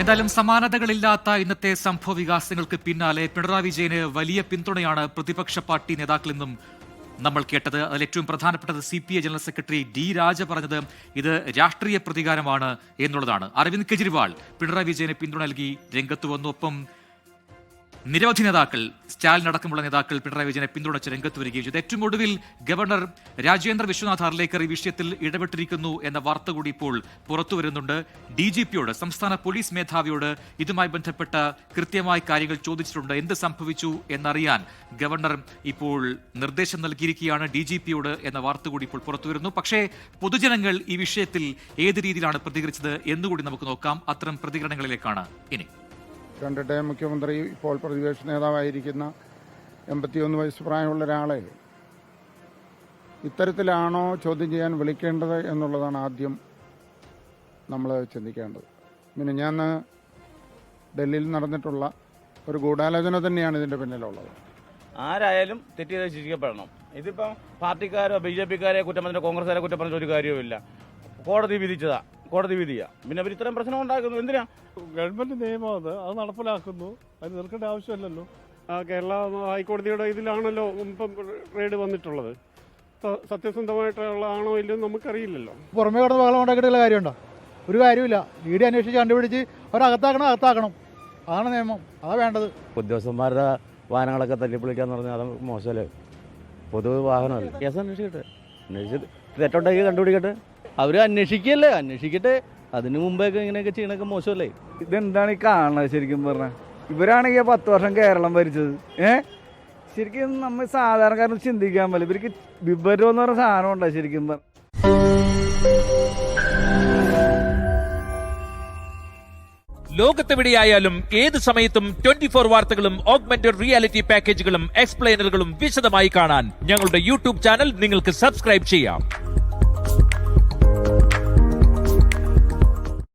എന്തായാലും സമാനതകളില്ലാത്ത ഇന്നത്തെ സംഭവ വികാസങ്ങൾക്ക് പിന്നാലെ പിണറായി വിജയന് വലിയ പിന്തുണയാണ് പ്രതിപക്ഷ പാർട്ടി നേതാക്കളിൽ നിന്നും നമ്മൾ കേട്ടത്. അതിൽ ഏറ്റവും പ്രധാനപ്പെട്ടത് CPI ജനറൽ സെക്രട്ടറി D രാജ പറഞ്ഞത് ഇത് രാഷ്ട്രീയ പ്രതികാരമാണ് എന്നുള്ളതാണ്. അരവിന്ദ് കെജ്രിവാൾ പിണറായി വിജയന് പിന്തുണ നൽകി രംഗത്ത് വന്നു. ഒപ്പം നിരവധി നേതാക്കൾ, സ്റ്റാലിൻ അടക്കമുള്ള നേതാക്കൾ പിണറായി വിജയനെ പിന്തുണച്ച് രംഗത്ത് വരികയും ചെയ്തു. ഏറ്റവും ഒടുവിൽ ഗവർണർ രാജേന്ദ്ര വിശ്വനാഥ് അർലേക്കർ ഈ വിഷയത്തിൽ ഇടപെട്ടിരിക്കുന്നു എന്ന വാർത്ത കൂടി ഇപ്പോൾ പുറത്തു വരുന്നുണ്ട്. DGPയോട്, സംസ്ഥാന പോലീസ് മേധാവിയോട് ഇതുമായി ബന്ധപ്പെട്ട കൃത്യമായ കാര്യങ്ങൾ ചോദിച്ചിട്ടുണ്ട്. എന്ത് സംഭവിച്ചു എന്നറിയാൻ ഗവർണർ ഇപ്പോൾ നിർദ്ദേശം നൽകിയിരിക്കുകയാണ് DGPയോട് എന്ന വാർത്ത കൂടി ഇപ്പോൾ പുറത്തു വരുന്നു. പക്ഷേ പൊതുജനങ്ങൾ ഈ വിഷയത്തിൽ ഏത് രീതിയിലാണ് പ്രതികരിച്ചത് എന്നുകൂടി നമുക്ക് നോക്കാം. അത്തരം പ്രതികരണങ്ങളിലേക്കാണ് ഇനി. കണ്ടിട്ട് മുഖ്യമന്ത്രി ഇപ്പോൾ പ്രതിപക്ഷ നേതാവായിരിക്കുന്ന 81 വയസ്സ് പ്രായമുള്ള ഒരാളെ ഇത്തരത്തിലാണോ ചോദ്യം ചെയ്യാൻ വിളിക്കേണ്ടത് എന്നുള്ളതാണ് ആദ്യം നമ്മൾ ചിന്തിക്കേണ്ടത്. പിന്നെ ഞാൻ ഡൽഹിയിൽ നടന്നിട്ടുള്ള ഒരു ഗൂഢാലോചന തന്നെയാണ് ഇതിൻ്റെ പിന്നിലുള്ളത്. ആരായാലും തെറ്റ് ചെയ്ത് ശിക്ഷിക്കപ്പെടണം. ഇതിപ്പം പാർട്ടിക്കാരോ BJPക്കാരെ കുറ്റം പറഞ്ഞോ കോൺഗ്രസ്സുകാരെ കുറ്റം പറഞ്ഞ ഒരു കാര്യവുമില്ല. കോടതി വിധിച്ചതാ, കോടതി വിധിയാ. പിന്നെ അവർ ഇത്തരം പ്രശ്നം ഉണ്ടാക്കുന്നു എന്തിനാ? ഗവൺമെന്റ് നിയമം അത് നടപ്പിലാക്കുന്നു, അത് നിർത്തേണ്ട ആവശ്യമില്ലല്ലോ. കേരള ഹൈക്കോടതിയുടെ ഇതിലാണല്ലോ ഇപ്പം റെയ്ഡ് വന്നിട്ടുള്ളത്. സത്യസന്ധമായിട്ടുള്ളതാണോ ഇല്ലെന്ന് നമുക്കറിയില്ലല്ലോ. പുറമേ കിടന്ന് ബഹളം ഉണ്ടാക്കിയിട്ടുള്ള കാര്യമുണ്ടോ? ഒരു കാര്യമില്ല. DD അന്വേഷിച്ച് കണ്ടുപിടിച്ച് അവരകത്താക്കണം. അതാണ് നിയമം, അതാണ് വേണ്ടത്. ഉദ്യോഗസ്ഥന്മാരുടെ വാഹനങ്ങളൊക്കെ തല്ലിപ്പൊളിക്കാന്ന് പറഞ്ഞാൽ അത് മോശമല്ലേ? പൊതു വാഹനമല്ലേ? കേസ് അന്വേഷിച്ചിട്ട് തെറ്റുണ്ടെങ്കിൽ കണ്ടുപിടിക്കട്ടെ. അവർ അന്വേഷിക്കട്ടെ. അതിന് മുമ്പേയൊക്കെ ഇങ്ങനെയൊക്കെ ചെയ്യണൊക്കെ മോശമല്ലേ? ഇതെന്താണ് ഈ കാണുന്നത്? ശരിക്കും പറഞ്ഞാൽ ഇവരാണെങ്കിൽ 10 വർഷം കേരളം ഭരിച്ചത്. ശരിക്കും നമ്മൾ സാധാരണക്കാരന് ചിന്തിക്കാൻ പറ്റില്ല. ഇവർക്ക് വിവരം എന്ന് പറഞ്ഞ സാധനം ഉണ്ടോ ശരിക്കും പറഞ്ഞാൽ? ലോകത്തെവിടെയായാലും ഏത് സമയത്തും 24 വാർത്തകളും ഓഗ്മെന്റഡ് റിയാലിറ്റി പാക്കേജുകളും എക്സ്പ്ലെയിനറുകളും വിശദമായി കാണാൻ ഞങ്ങളുടെ YouTube ചാനൽ നിങ്ങൾക്ക് സബ്സ്ക്രൈബ് ചെയ്യാം.